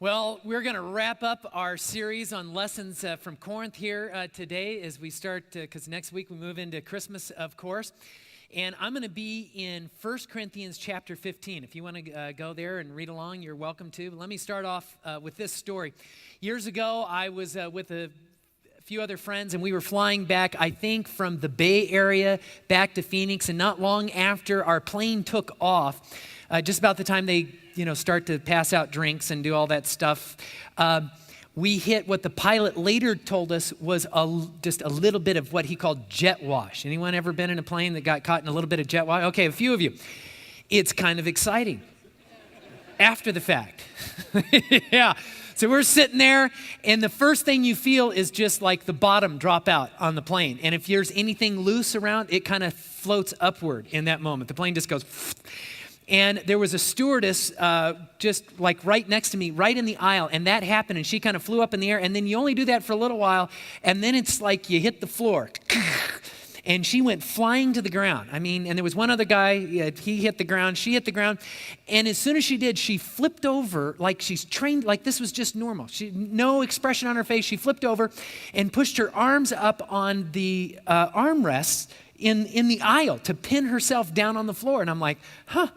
Well, we're going to wrap up our series on lessons from Corinth here today as we start, because next week we move into Christmas, of course. And I'm going to be in 1 Corinthians chapter 15. If you want to go there and read along, you're welcome to. But let me start off with this story. Years ago, I was with a few other friends, and we were flying back, I think, from the Bay Area back to Phoenix. And not long after our plane took off, just about the time they start to pass out drinks and do all that stuff, we hit what the pilot later told us was just a little bit of what he called jet wash. Anyone ever been in a plane that got caught in a little bit of jet wash? Okay, a few of you. It's kind of exciting after the fact. Yeah. So we're sitting there, and the first thing you feel is just like the bottom drop out on the plane. And if there's anything loose around, it kind of floats upward in that moment. The plane just goes... And there was a stewardess just like right next to me, right in the aisle, and that happened, and she kind of flew up in the air, and then you only do that for a little while, and then it's like you hit the floor. And she went flying to the ground. I mean, and there was one other guy, he hit the ground, she hit the ground, and as soon as she did, she flipped over like she's trained, like this was just normal. No expression on her face. She flipped over and pushed her arms up on the armrests in the aisle to pin herself down on the floor. And I'm like,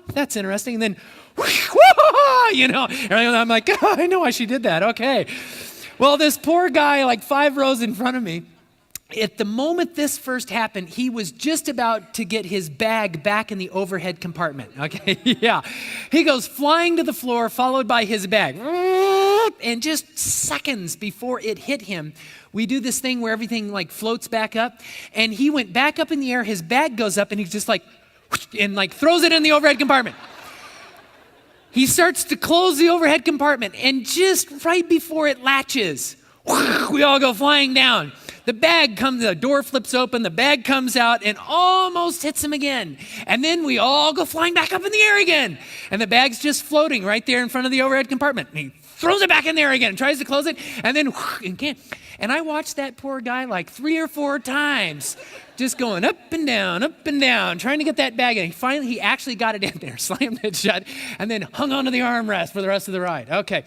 that's interesting. And then, I'm like, I know why she did that. Okay. Well, this poor guy, like 5 rows in front of me, at the moment this first happened, he was just about to get his bag back in the overhead compartment. Okay, yeah. He goes flying to the floor, followed by his bag. And just seconds before it hit him, we do this thing where everything like floats back up. And he went back up in the air, his bag goes up, and he's just like, and like throws it in the overhead compartment. He starts to close the overhead compartment, and just right before it latches, we all go flying down. The door flips open, the bag comes out and almost hits him again. And then we all go flying back up in the air again. And the bag's just floating right there in front of the overhead compartment. And he throws it back in there again, tries to close it, and then and can't. And I watched that poor guy like 3 or 4 times, just going up and down, trying to get that bag in. Finally, he actually got it in there, slammed it shut, and then hung onto the armrest for the rest of the ride. Okay.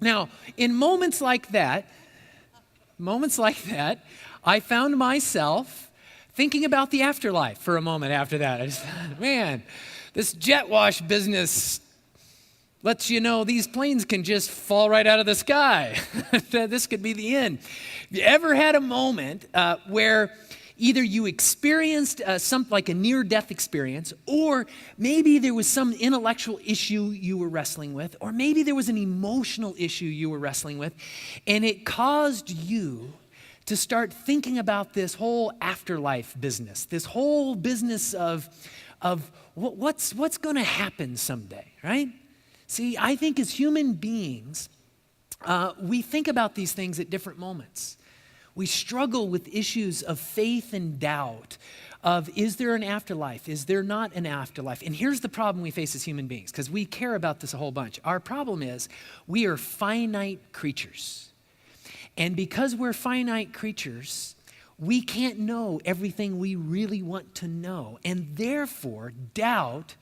Now, in moments like that, I found myself thinking about the afterlife for a moment after that. I just thought, man, this jet wash business lets you know these planes can just fall right out of the sky. This could be the end. Have you ever had a moment where either you experienced something like a near-death experience, or maybe there was some intellectual issue you were wrestling with, or maybe there was an emotional issue you were wrestling with, and it caused you to start thinking about this whole afterlife business, this whole business of what's going to happen someday, right? See, I think as human beings, we think about these things at different moments. We struggle with issues of faith and doubt, of is there an afterlife? Is there not an afterlife? And here's the problem we face as human beings, because we care about this a whole bunch. Our problem is we are finite creatures. And because we're finite creatures, we can't know everything we really want to know. And therefore, doubt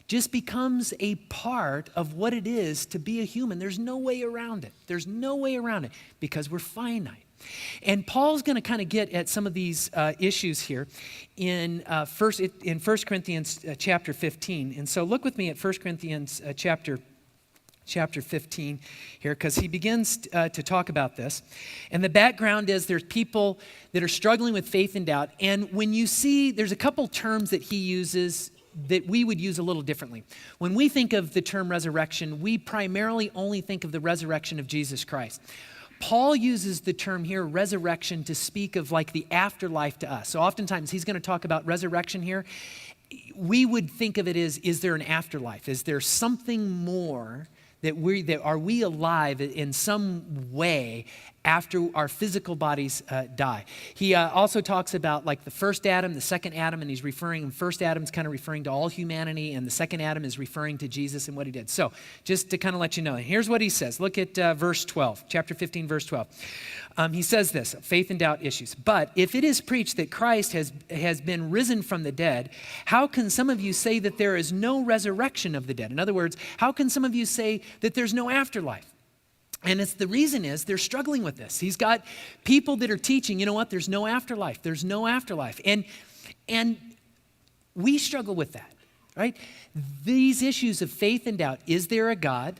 just becomes a part of what it is to be a human. There's no way around it. There's no way around it because we're finite. And Paul's going to kind of get at some of these issues here in 1 Corinthians chapter 15. And so look with me at 1 Corinthians chapter 15 here, because he begins to talk about this. And the background is there's people that are struggling with faith and doubt. And when you see, there's a couple terms that he uses that we would use a little differently. When we think of the term resurrection, we primarily only think of the resurrection of Jesus Christ. Paul uses the term here, resurrection, to speak of like the afterlife to us. So oftentimes he's going to talk about resurrection here. We would think of it as, is there an afterlife? Is there something more that are we alive in some way after our physical bodies die. He also talks about like the first Adam, the second Adam, and he's referring, first Adam's kind of referring to all humanity, and the second Adam is referring to Jesus and what he did. So just to kind of let you know, and here's what he says. Look at verse 12, chapter 15, verse 12. He says this, faith and doubt issues. But if it is preached that Christ has been risen from the dead, how can some of you say that there is no resurrection of the dead? In other words, how can some of you say that there's no afterlife? And the reason is they're struggling with this. He's got people that are teaching, you know what, there's no afterlife. There's no afterlife. And we struggle with that, right? These issues of faith and doubt. Is there a God?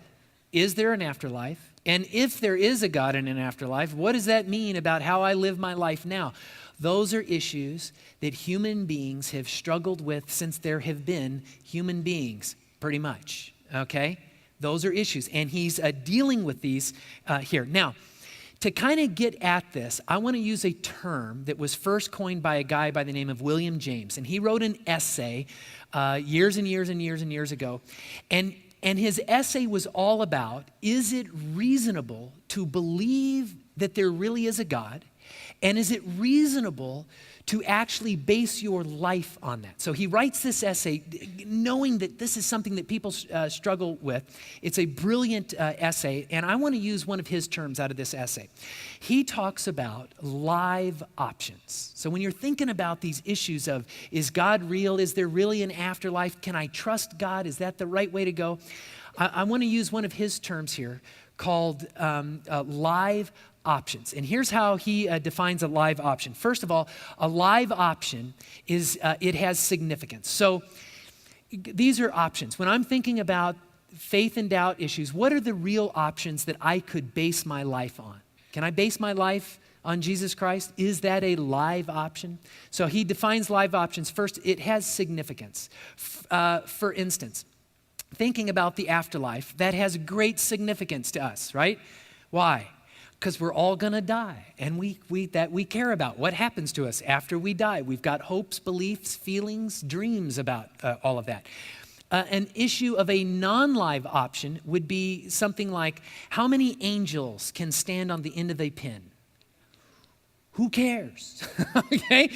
Is there an afterlife? And if there is a God and an afterlife, what does that mean about how I live my life now? Those are issues that human beings have struggled with since there have been human beings, pretty much, okay? Those are issues, and he's dealing with these here. Now, to kind of get at this, I want to use a term that was first coined by a guy by the name of William James, and he wrote an essay years and years and years and years ago, and his essay was all about, is it reasonable to believe that there really is a God, and is it reasonable to actually base your life on that? So he writes this essay knowing that this is something that people struggle with. It's a brilliant essay, and I want to use one of his terms out of this essay. He talks about live options. So when you're thinking about these issues of, is God real? Is there really an afterlife? Can I trust God? Is that the right way to go? I want to use one of his terms here called live options. And here's how he defines a live option. First of all, a live option is, it has significance. So these are options. When I'm thinking about faith and doubt issues, what are the real options that I could base my life on? Can I base my life on Jesus Christ? Is that a live option? So he defines live options. First, it has significance. For instance, thinking about the afterlife, that has great significance to us, right? Why? Because we're all going to die, and we care about what happens to us after we die. We've got hopes, beliefs, feelings, dreams about all of that. An issue of a non-live option would be something like, how many angels can stand on the end of a pin? Who cares? Okay?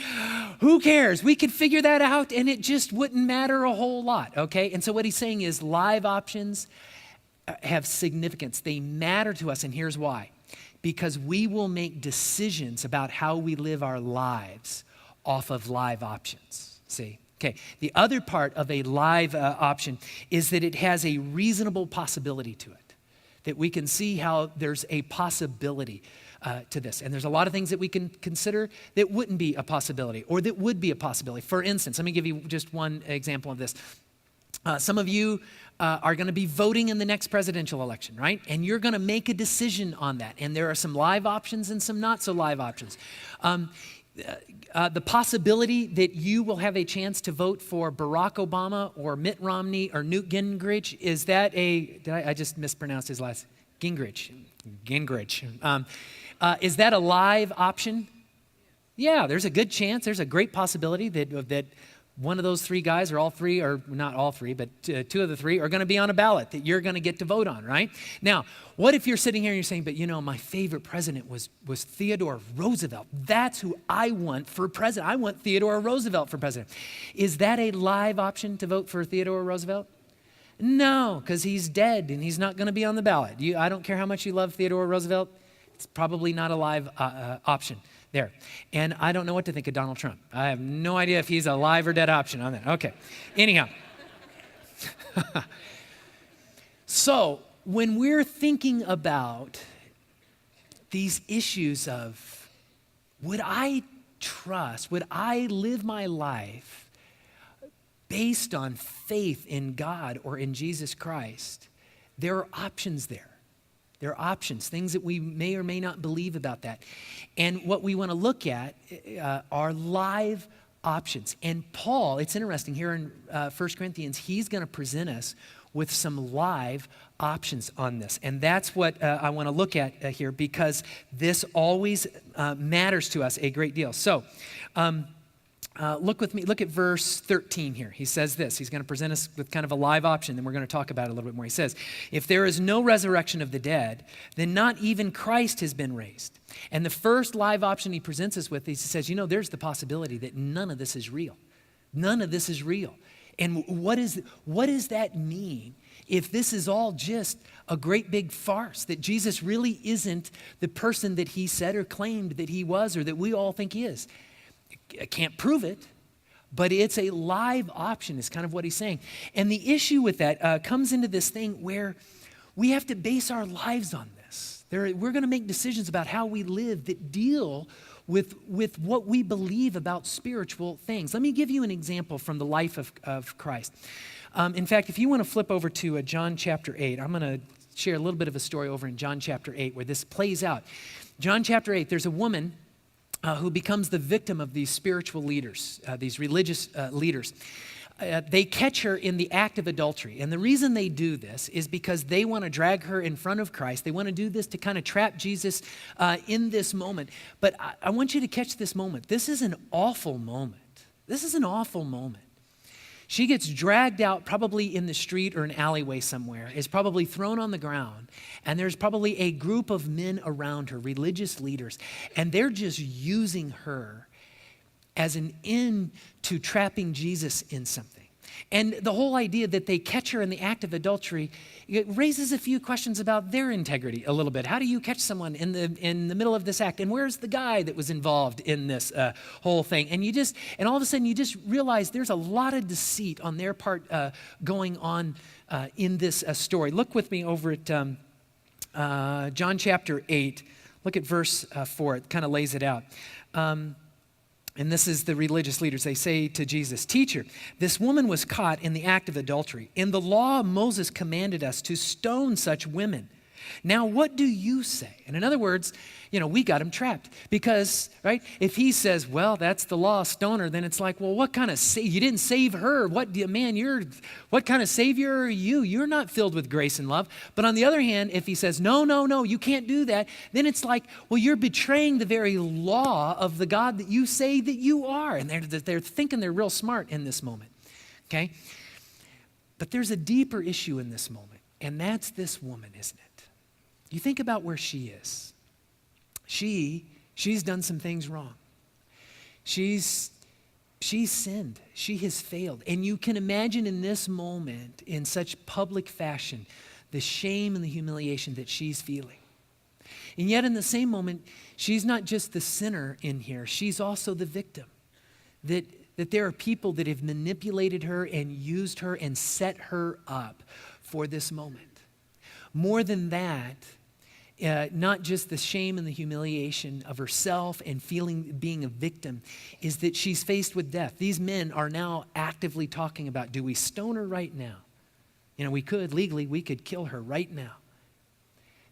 Who cares? We could figure that out, and it just wouldn't matter a whole lot, okay? And so what he's saying is live options have significance. They matter to us, and here's why. Because we will make decisions about how we live our lives off of live options, see? Okay, the other part of a live option is that it has a reasonable possibility to it, that we can see how there's a possibility to this. And there's a lot of things that we can consider that wouldn't be a possibility or that would be a possibility. For instance, let me give you just one example of this. Some of you are going to be voting in the next presidential election, right? And you're going to make a decision on that. And there are some live options and some not so live options. The possibility that you will have a chance to vote for Barack Obama or Mitt Romney or Newt Gingrich, is that I just mispronounced his last, Gingrich. Is that a live option? Yeah, there's a good chance, there's a great possibility that one of those three guys, or all three, or not all three, but two of the three are going to be on a ballot that you're going to get to vote on, right? Now, what if you're sitting here and you're saying, but you know, my favorite president was Theodore Roosevelt. That's who I want for president. I want Theodore Roosevelt for president. Is that a live option to vote for Theodore Roosevelt? No, because he's dead and he's not going to be on the ballot. I don't care how much you love Theodore Roosevelt. It's probably not a live option there. And I don't know what to think of Donald Trump. I have no idea if he's a live or dead option on that. Okay. Anyhow. So when we're thinking about these issues of would I live my life based on faith in God or in Jesus Christ, there are options there. There are options, things that we may or may not believe about that. And what we want to look at are live options. And Paul, it's interesting, here in 1 Corinthians, he's going to present us with some live options on this. And that's what I want to look at here, because this always matters to us a great deal. So Look with me, look at verse 13 here. He says this. He's going to present us with kind of a live option, then we're going to talk about it a little bit more. He says, if there is no resurrection of the dead, then not even Christ has been raised. And the first live option he presents us with, he says, there's the possibility that none of this is real. None of this is real. And what does that mean if this is all just a great big farce, that Jesus really isn't the person that he said or claimed that he was or that we all think he is? I can't prove it, but it's a live option is kind of what he's saying. And the issue with that comes into this thing where we have to base our lives on this. We're going to make decisions about how we live that deal with what we believe about spiritual things. Let me give you an example from the life of Christ. In fact, if you want to flip over to John chapter 8, I'm going to share a little bit of a story over in John chapter 8 where this plays out. John chapter 8, there's a woman who becomes the victim of these spiritual leaders, these religious leaders. They catch her in the act of adultery. And the reason they do this is because they want to drag her in front of Christ. They want to do this to kind of trap Jesus in this moment. But I want you to catch this moment. This is an awful moment. This is an awful moment. She gets dragged out probably in the street or an alleyway somewhere, is probably thrown on the ground, and there's probably a group of men around her, religious leaders, and they're just using her as an in to trapping Jesus in something. And the whole idea that they catch her in the act of adultery, it raises a few questions about their integrity a little bit. How do you catch someone in the middle of this act? And where's the guy that was involved in this whole thing? And all of a sudden you just realize there's a lot of deceit on their part going on in this story. Look with me over at John chapter 8. Look at verse 4. It kind of lays it out. And this is the religious leaders. They say to Jesus, "Teacher, this woman was caught in the act of adultery. In the law, Moses commanded us to stone such women. Now, what do you say?" And in other words, we got him trapped. Because, right, if he says, well, that's the law, stone her, then it's like, well, what kind of you didn't save her. What kind of savior are you? You're not filled with grace and love. But on the other hand, if he says, no, you can't do that, then it's like, well, you're betraying the very law of the God that you say that you are. And they're thinking they're real smart in this moment, okay? But there's a deeper issue in this moment, and that's this woman, isn't it? You think about where she is. She's done some things wrong. She's sinned. She has failed. And you can imagine in this moment, in such public fashion, the shame and the humiliation that she's feeling. And yet in the same moment, she's not just the sinner in here. She's also the victim. That there are people that have manipulated her and used her and set her up for this moment. More than that, not just the shame and the humiliation of herself and being a victim, is that she's faced with death. These men are now actively talking about, do we stone her right now? We could kill her right now.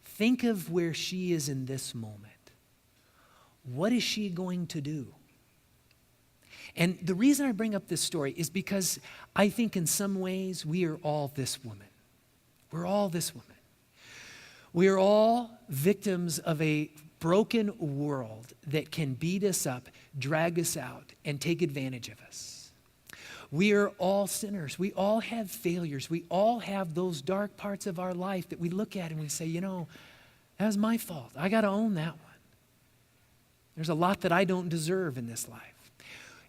Think of where she is in this moment. What is she going to do? And the reason I bring up this story is because I think in some ways we are all this woman. We're all this woman. We are all victims of a broken world that can beat us up, drag us out, and take advantage of us. We are all sinners. We all have failures. We all have those dark parts of our life that we look at and we say, that was my fault. I got to own that one. There's a lot that I don't deserve in this life.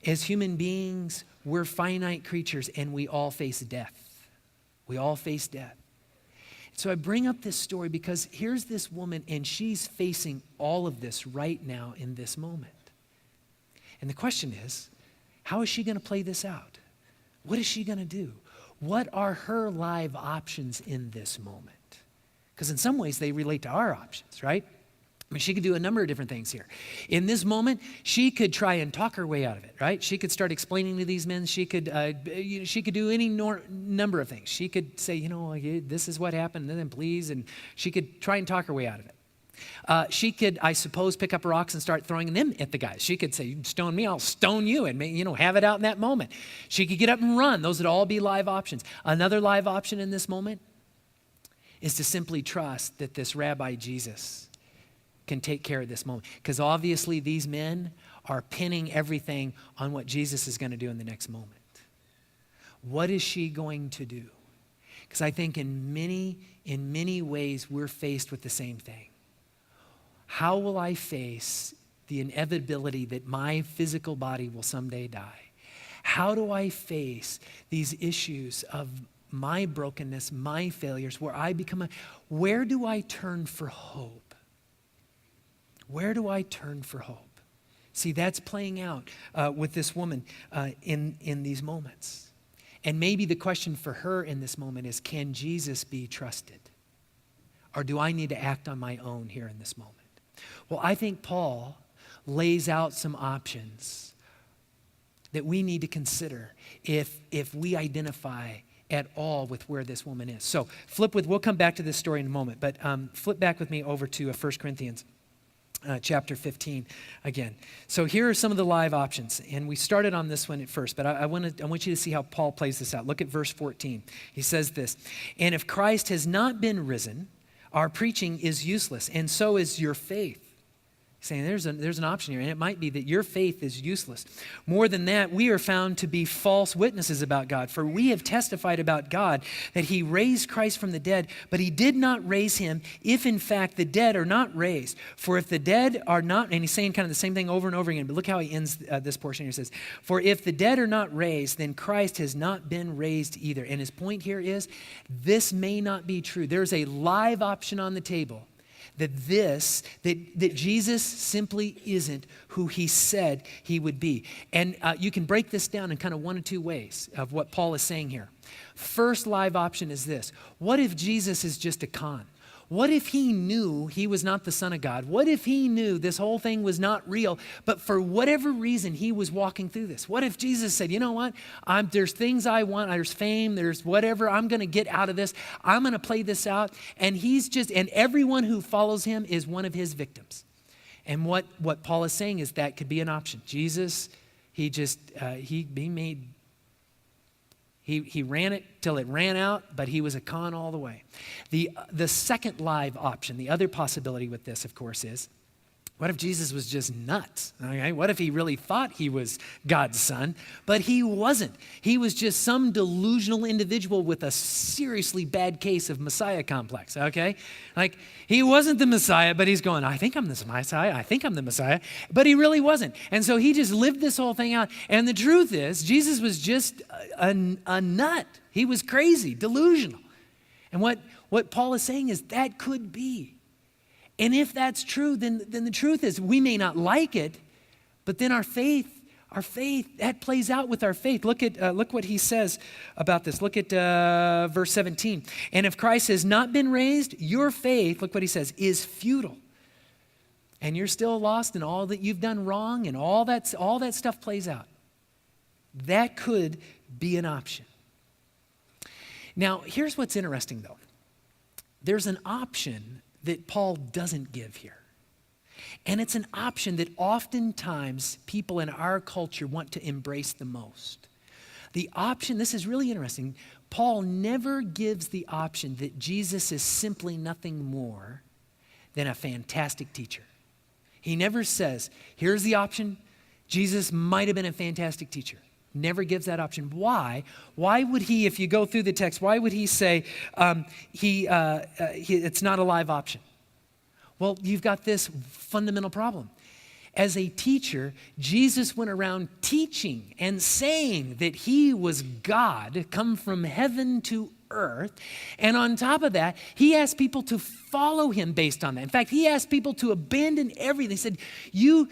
As human beings, we're finite creatures and we all face death. We all face death. So I bring up this story because here's this woman and she's facing all of this right now in this moment. And the question is, how is she going to play this out? What is she going to do? What are her live options in this moment? Because in some ways they relate to our options, right? She could do a number of different things here. In this moment, she could try and talk her way out of it, right? She could start explaining to these men. She could do any number of things. She could say, this is what happened, and then please, and she could try and talk her way out of it. She could, I suppose, pick up rocks and start throwing them at the guys. She could say, "You stone me, I'll stone you," and have it out in that moment. She could get up and run. Those would all be live options. Another live option in this moment is to simply trust that this Rabbi Jesus can take care of this moment. Because obviously these men are pinning everything on what Jesus is going to do in the next moment. What is she going to do? Because I think in many ways we're faced with the same thing. How will I face the inevitability that my physical body will someday die? How do I face these issues of my brokenness, my failures, where do I turn for hope? Where do I turn for hope? See, that's playing out with this woman in these moments. And maybe the question for her in this moment is, can Jesus be trusted? Or do I need to act on my own here in this moment? Well, I think Paul lays out some options that we need to consider if we identify at all with where this woman is. So we'll come back to this story in a moment, but flip back with me over to 1 Corinthians chapter 15 again. So here are some of the live options, and we started on this one at first, but I want you to see how Paul plays this out. Look at verse 14. He says this, "And if Christ has not been risen, our preaching is useless, and so is your faith." Saying there's an option here, and it might be that your faith is useless. More than that, we are found to be false witnesses about God, for we have testified about God that he raised Christ from the dead, but he did not raise him if in fact the dead are not raised. For if the dead are not, and he's saying kind of the same thing over and over again, but look how he ends this portion here. He says, for if the dead are not raised, then Christ has not been raised either. And his point here is, this may not be true. There's a live option on the table that Jesus simply isn't who he said he would be. And you can break this down in kind of one of two ways of what Paul is saying here. First live option is this. What if Jesus is just a con? What if he knew he was not the Son of God? What if he knew this whole thing was not real, but for whatever reason he was walking through this? What if Jesus said, you know what? There's things I want, there's fame, there's whatever, I'm going to get out of this. I'm going to play this out. And and everyone who follows him is one of his victims. And what Paul is saying is that could be an option. Jesus, he ran it till it ran out, but he was a con all the way. The second live option, the other possibility with this, of course, is what if Jesus was just nuts? Okay? What if he really thought he was God's son, but he wasn't? He was just some delusional individual with a seriously bad case of Messiah complex, okay? Like, he wasn't the Messiah, but he's going, I think I'm the Messiah, I think I'm the Messiah, but he really wasn't. And so he just lived this whole thing out. And the truth is, Jesus was just a nut. He was crazy, delusional. And what Paul is saying is that could be. And if that's true, then the truth is we may not like it, but then our faith, that plays out with our faith. Look what he says about this. Look at verse 17. And if Christ has not been raised, your faith, look what he says, is futile. And you're still lost in all that you've done wrong, and all that stuff plays out. That could be an option. Now, here's what's interesting though. There's an option that Paul doesn't give here. And it's an option that oftentimes people in our culture want to embrace the most. The option, this is really interesting, Paul never gives the option that Jesus is simply nothing more than a fantastic teacher. He never says, here's the option, Jesus might have been a fantastic teacher. Never gives that option. Why? Why would he, if you go through the text, why would he say it's not a live option? Well, you've got this fundamental problem. As a teacher, Jesus went around teaching and saying that he was God, come from heaven to earth. And on top of that, he asked people to follow him based on that. In fact, he asked people to abandon everything. He said, you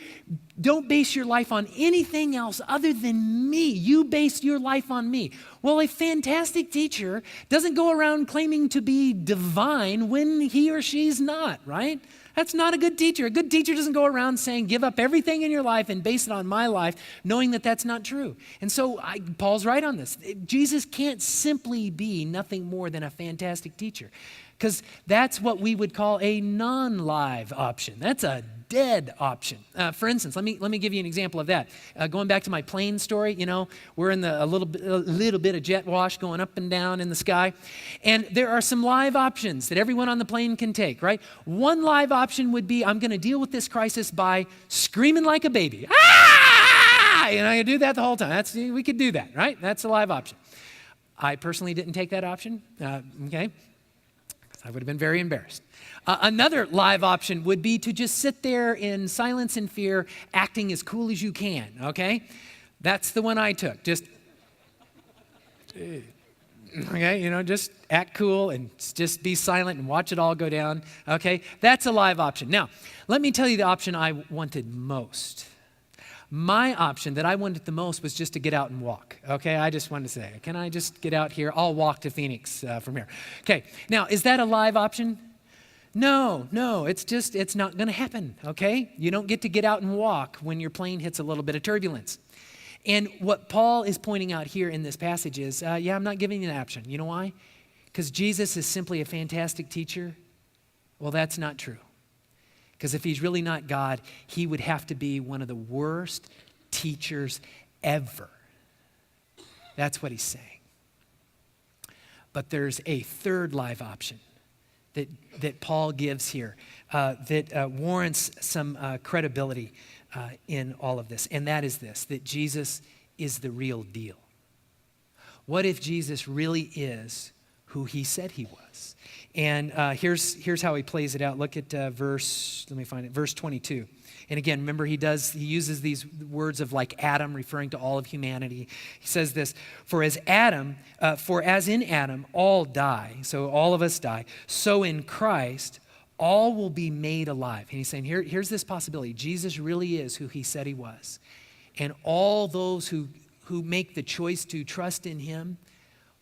don't base your life on anything else other than me. You base your life on me. Well, a fantastic teacher doesn't go around claiming to be divine when he or she's not, right? That's not a good teacher. A good teacher doesn't go around saying, give up everything in your life and base it on my life, knowing that that's not true. And so Paul's right on this. Jesus can't simply be nothing more than a fantastic teacher, because that's what we would call a non-live option. That's a dead option. For instance, let me give you an example of that. Going back to my plane story, we're in a little bit of jet wash going up and down in the sky, and there are some live options that everyone on the plane can take, right? One live option would be, I'm going to deal with this crisis by screaming like a baby. Ah! I do that the whole time. We could do that, right? That's a live option. I personally didn't take that option, okay? I would have been very embarrassed. Another live option would be to just sit there in silence and fear, acting as cool as you can, okay? That's the one I took. Just, okay, just act cool and just be silent and watch it all go down, okay? That's a live option. Now, let me tell you the option I wanted most. My option that I wanted the most was just to get out and walk, okay? I just wanted to say, can I just get out here? I'll walk to Phoenix from here. Okay, now, is that a live option? No, it's not going to happen, okay? You don't get out and walk when your plane hits a little bit of turbulence. And what Paul is pointing out here in this passage is, I'm not giving you an option. You know why? Because Jesus is simply a fantastic teacher? Well, that's not true. Because if he's really not God, he would have to be one of the worst teachers ever. That's what he's saying. But there's a third live option that Paul gives here that warrants some credibility in all of this. And that is this, that Jesus is the real deal. What if Jesus really is who he said he was? And here's how he plays it out. Look at verse 22. And again, remember he uses these words of like Adam, referring to all of humanity. He says this, for as in Adam all die, so all of us die, so in Christ all will be made alive. And he's saying, here's this possibility. Jesus really is who he said he was. And all those who make the choice to trust in him,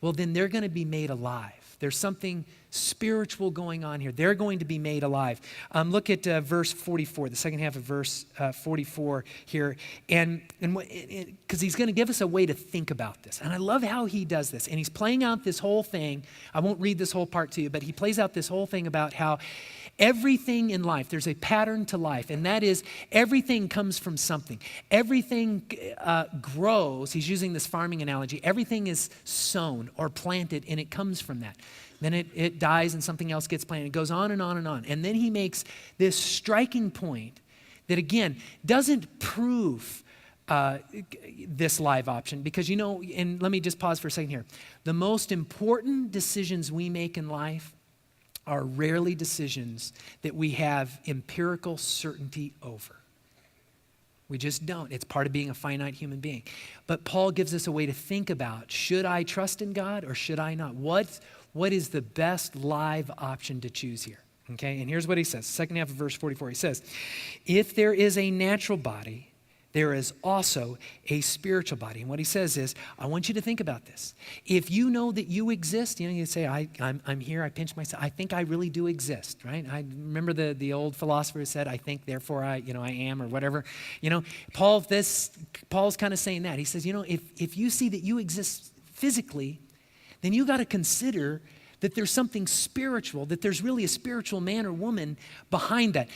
well, then they're going to be made alive. There's something spiritual going on here. They're going to be made alive. Look at verse 44, the second half of verse 44 here. And because he's going to give us a way to think about this. And I love how he does this. And he's playing out this whole thing. I won't read this whole part to you, but he plays out this whole thing about how everything in life, there's a pattern to life, and that is everything comes from something. Everything grows. He's using this farming analogy. Everything is sown or planted, and it comes from that. Then it dies and something else gets planted. It goes on and on and on. And then he makes this striking point that, again, doesn't prove this live option because, and let me just pause for a second here. The most important decisions we make in life are rarely decisions that we have empirical certainty over. We just don't. It's part of being a finite human being. But Paul gives us a way to think about, should I trust in God or should I not? What is the best live option to choose here? Okay, and here's what he says. Second half of verse 44, he says, if there is a natural body, there is also a spiritual body. And what he says is, I want you to think about this. If you know that you exist, you say, I'm here, I pinch myself. I think I really do exist, right? I remember the old philosopher who said, I think, therefore I am, or whatever. Paul's kind of saying that. He says, if you see that you exist physically, then you got to consider that there's something spiritual, that there's really a spiritual man or woman behind that.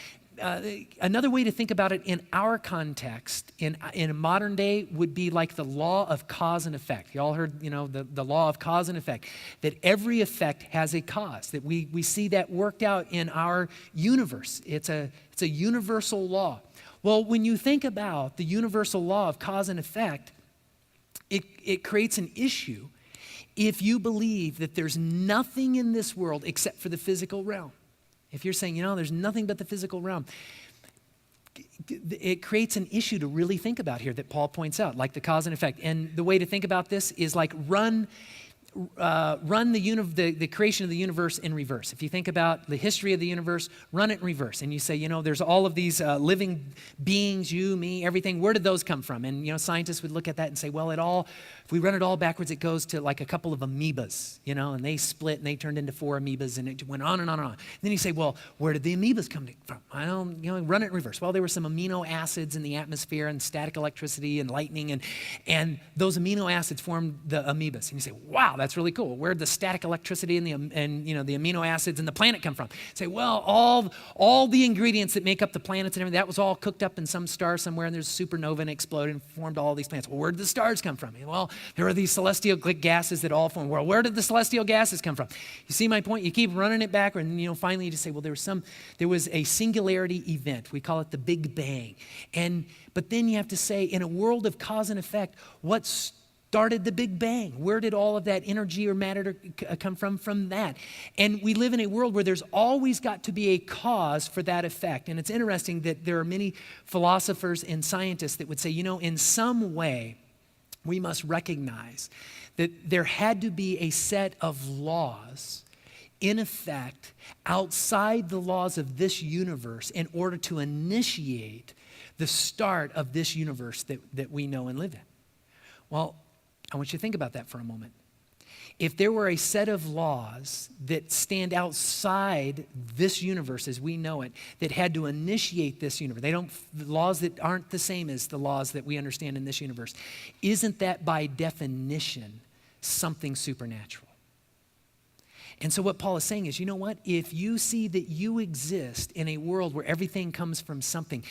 Another way to think about it in our context, in a modern day, would be like the law of cause and effect. You all heard, the law of cause and effect, that every effect has a cause, that we see that worked out in our universe. It's a universal law. Well, when you think about the universal law of cause and effect, it creates an issue if you believe that there's nothing in this world except for the physical realm. If you're saying, there's nothing but the physical realm, it creates an issue to really think about here that Paul points out, like the cause and effect. And the way to think about this is like run the creation of the universe in reverse. If you think about the history of the universe, run it in reverse. And you say, there's all of these living beings, you, me, everything. Where did those come from? And, scientists would look at that and say, well, if we run it all backwards, it goes to like a couple of amoebas, and they split and they turned into 4 amoebas and it went on and on and on. And then you say, well, where did the amoebas come from? Run it in reverse. Well, there were some amino acids in the atmosphere and static electricity and lightning and those amino acids formed the amoebas. And you say, wow, that's really cool. Where'd the static electricity and the amino acids and the planet come from? Say, well, all the ingredients that make up the planets and everything, that was all cooked up in some star somewhere, and there's a supernova and exploded and formed all these planets. Well, where did the stars come from? Well, there are these celestial gases that all form. Well, where did the celestial gases come from? You see my point? You keep running it back, and finally you just say, well, there was a singularity event. We call it the Big Bang. But then you have to say, in a world of cause and effect, what started the Big Bang? Where did all of that energy or matter come from that? And we live in a world where there's always got to be a cause for that effect. And it's interesting that there are many philosophers and scientists that would say, in some way, we must recognize that there had to be a set of laws in effect outside the laws of this universe in order to initiate the start of this universe that we know and live in. Well, I want you to think about that for a moment. If there were a set of laws that stand outside this universe as we know it, that had to initiate this universe, laws that aren't the same as the laws that we understand in this universe, isn't that by definition something supernatural? And so what Paul is saying is, you know what? If you see that you exist in a world where everything comes from something,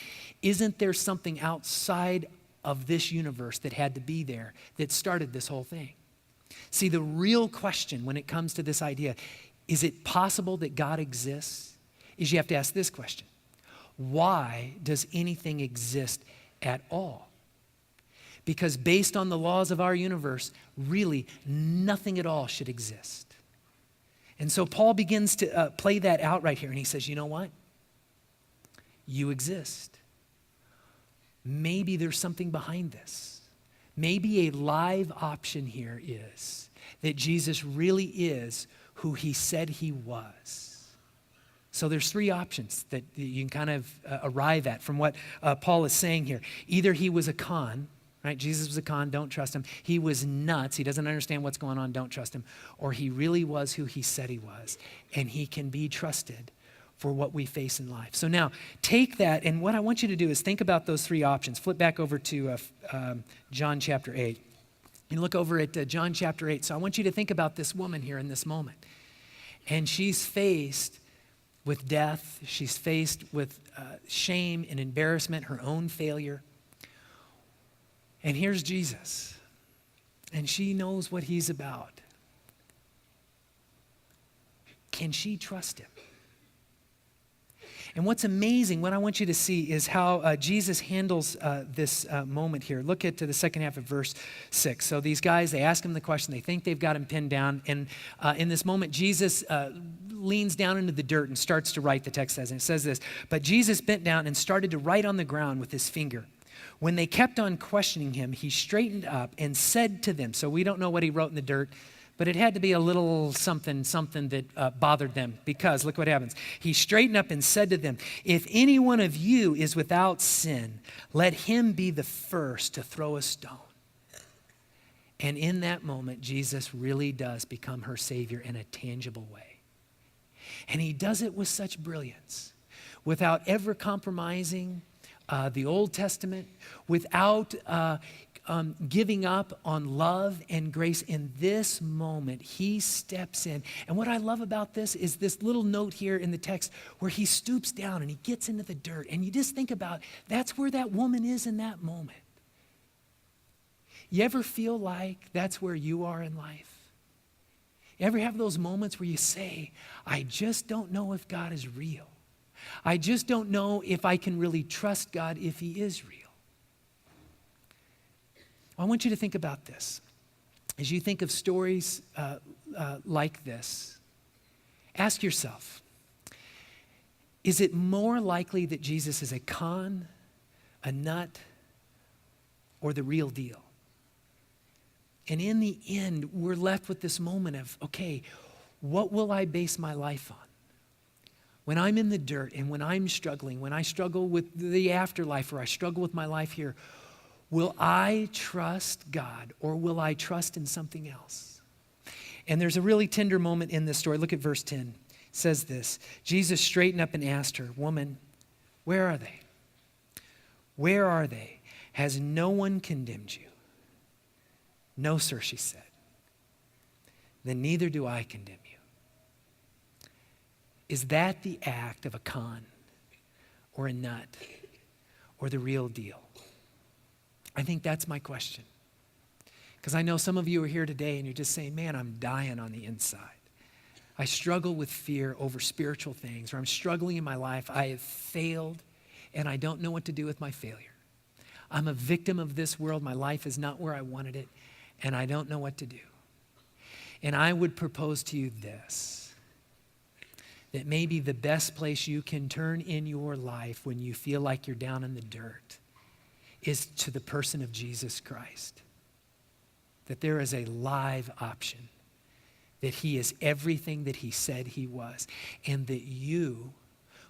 isn't there something outside of this universe that had to be there that started this whole thing? See, the real question when it comes to this idea, is it possible that God exists? Is you have to ask this question. Why does anything exist at all? Because based on the laws of our universe, really nothing at all should exist. And so Paul begins to play that out right here. And he says, you know what? You exist. Maybe there's something behind this. Maybe a live option here is that Jesus really is who he said he was. So there's three options that you can kind of arrive at from what Paul is saying here. Either he was a con, right? Jesus was a con, don't trust him. He was nuts, he doesn't understand what's going on, don't trust him. Or he really was who he said he was, and he can be trusted for what we face in life. So now, take that, and what I want you to do is think about those three options. Flip back over to John chapter 8. You look over at John chapter 8. So I want you to think about this woman here in this moment. And she's faced with death. She's faced with shame and embarrassment, her own failure. And here's Jesus, and she knows what he's about. Can she trust him? And what's amazing, what I want you to see is how Jesus handles this moment here. Look at the second half of verse 6. So these guys, they ask him the question. They think they've got him pinned down. And in this moment, Jesus leans down into the dirt and starts to write, the text says. And it says this, but Jesus bent down and started to write on the ground with his finger. When they kept on questioning him, he straightened up and said to them, so we don't know what he wrote in the dirt, but it had to be a little something that bothered them, because look what happens. He straightened up and said to them, if any one of you is without sin, let him be the first to throw a stone. And in that moment, Jesus really does become her Savior in a tangible way. And he does it with such brilliance, without ever compromising the Old Testament, without giving up on love and grace. In this moment, he steps in. And what I love about this is this little note here in the text where he stoops down and he gets into the dirt. And you just think about, that's where that woman is in that moment. You ever feel like that's where you are in life? You ever have those moments where you say, I just don't know if God is real. I just don't know if I can really trust God if he is real. I want you to think about this. As you think of stories like this, ask yourself, is it more likely that Jesus is a con, a nut, or the real deal? And in the end, we're left with this moment of, okay, what will I base my life on? When I'm in the dirt and when I'm struggling, when I struggle with the afterlife or I struggle with my life here, will I trust God or will I trust in something else? And there's a really tender moment in this story. Look at verse 10. It says this, Jesus straightened up and asked her, woman, where are they? Where are they? Has no one condemned you? No, sir, she said. then neither do I condemn you. Is that the act of a con or a nut or the real deal? I think that's my question. Because I know some of you are here today and you're just saying, man, I'm dying on the inside. I struggle with fear over spiritual things, or I'm struggling in my life. I have failed and I don't know what to do with my failure. I'm a victim of this world. My life is not where I wanted it, and I don't know what to do. And I would propose to you this, that maybe the best place you can turn in your life when you feel like you're down in the dirt is to the person of Jesus Christ. That there is a live option, that he is everything that he said he was, and that you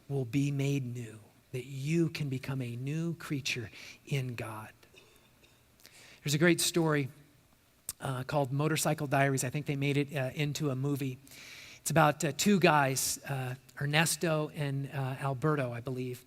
will be made new, that you can become a new creature in God. There's a great story called Motorcycle Diaries. I think they made it into a movie. It's about two guys, Ernesto and Alberto, I believe.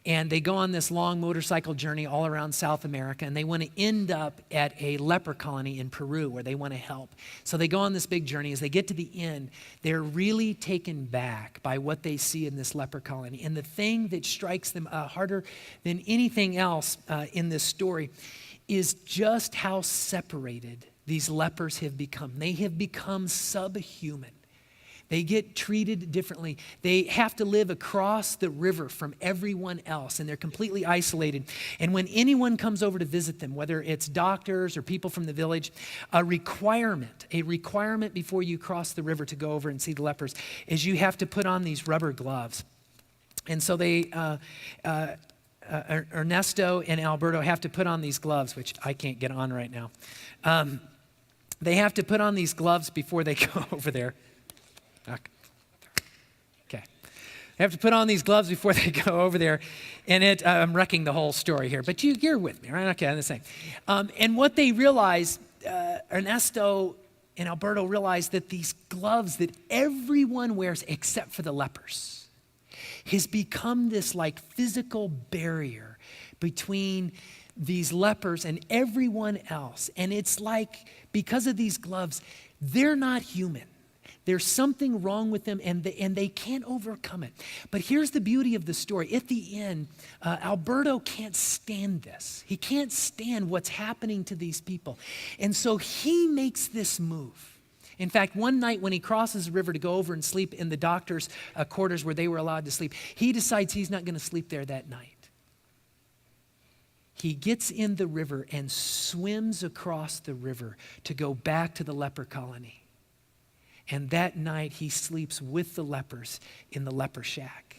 And they go on this long motorcycle journey all around South America, and they want to end up at a leper colony in Peru where they want to help. So they go on this big journey. As they get to the end, they're really taken back by what they see in this leper colony. And the thing that strikes them harder than anything else in this story is just how separated these lepers have become. They have become subhuman. They get treated differently. They have to live across the river from everyone else, and they're completely isolated. And when anyone comes over to visit them, whether it's doctors or people from the village, a requirement before you cross the river to go over and see the lepers is you have to put on these rubber gloves. And so Ernesto and Alberto have to put on these gloves, which I can't get on right now. They have to put on these gloves before they go over there. Okay. They have to put on these gloves before they go over there. And I'm wrecking the whole story here, but you're with me, right? Okay, I'm the same. And what they realize, Ernesto and Alberto realize that these gloves that everyone wears except for the lepers has become this like physical barrier between these lepers and everyone else. And it's like, because of these gloves, they're not human. There's something wrong with them, and they can't overcome it. But here's the beauty of the story. At the end, Alberto can't stand this. He can't stand what's happening to these people. And so he makes this move. In fact, one night when he crosses the river to go over and sleep in the doctor's quarters where they were allowed to sleep, he decides he's not going to sleep there that night. He gets in the river and swims across the river to go back to the leper colony. And that night he sleeps with the lepers in the leper shack.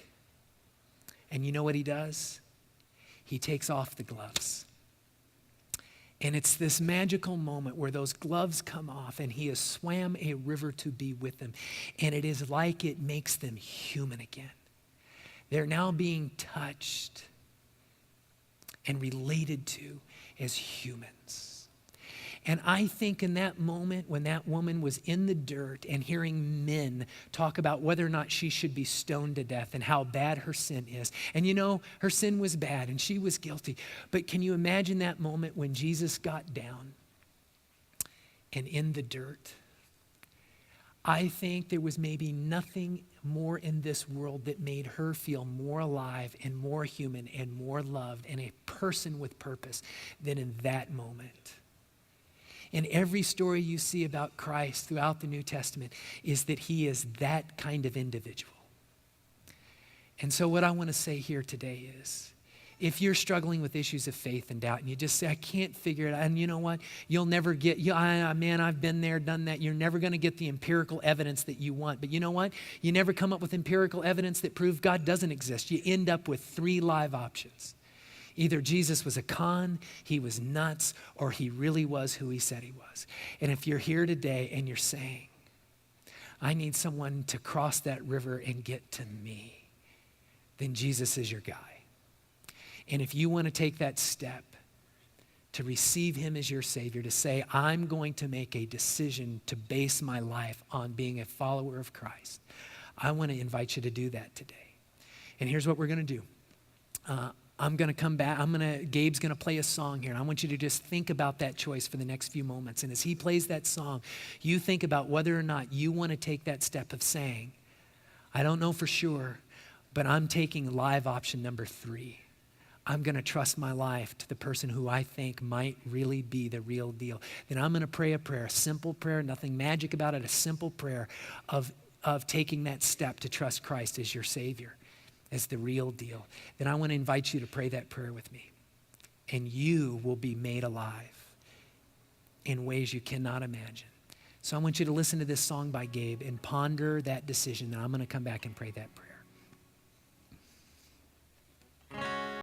And you know what he does? He takes off the gloves. And it's this magical moment where those gloves come off and he has swam a river to be with them. And it is like it makes them human again. They're now being touched and related to as humans. And I think in that moment when that woman was in the dirt and hearing men talk about whether or not she should be stoned to death and how bad her sin is. And you know, her sin was bad and she was guilty. But can you imagine that moment when Jesus got down and in the dirt? I think there was maybe nothing more in this world that made her feel more alive and more human and more loved and a person with purpose than in that moment. And every story you see about Christ throughout the New Testament is that he is that kind of individual. And so what I want to say here today is, if you're struggling with issues of faith and doubt and you just say, I can't figure it out, and you know what? You'll never get, man, I've been there, done that. You're never going to get the empirical evidence that you want. But you know what? You never come up with empirical evidence that proves God doesn't exist. You end up with three live options. Either Jesus was a con, he was nuts, or he really was who he said he was. And if you're here today and you're saying, I need someone to cross that river and get to me, then Jesus is your guy. And if you want to take that step to receive him as your Savior, to say, I'm going to make a decision to base my life on being a follower of Christ, I want to invite you to do that today. And here's what we're going to do. I'm going to come back. Gabe's going to play a song here. And I want you to just think about that choice for the next few moments. And as he plays that song, you think about whether or not you want to take that step of saying, I don't know for sure, but I'm taking live option number 3. I'm going to trust my life to the person who I think might really be the real deal. Then I'm going to pray a prayer, a simple prayer, nothing magic about it, a simple prayer of taking that step to trust Christ as your Savior, as the real deal. Then I want to invite you to pray that prayer with me. And you will be made alive in ways you cannot imagine. So I want you to listen to this song by Gabe and ponder that decision. And I'm going to come back and pray that prayer.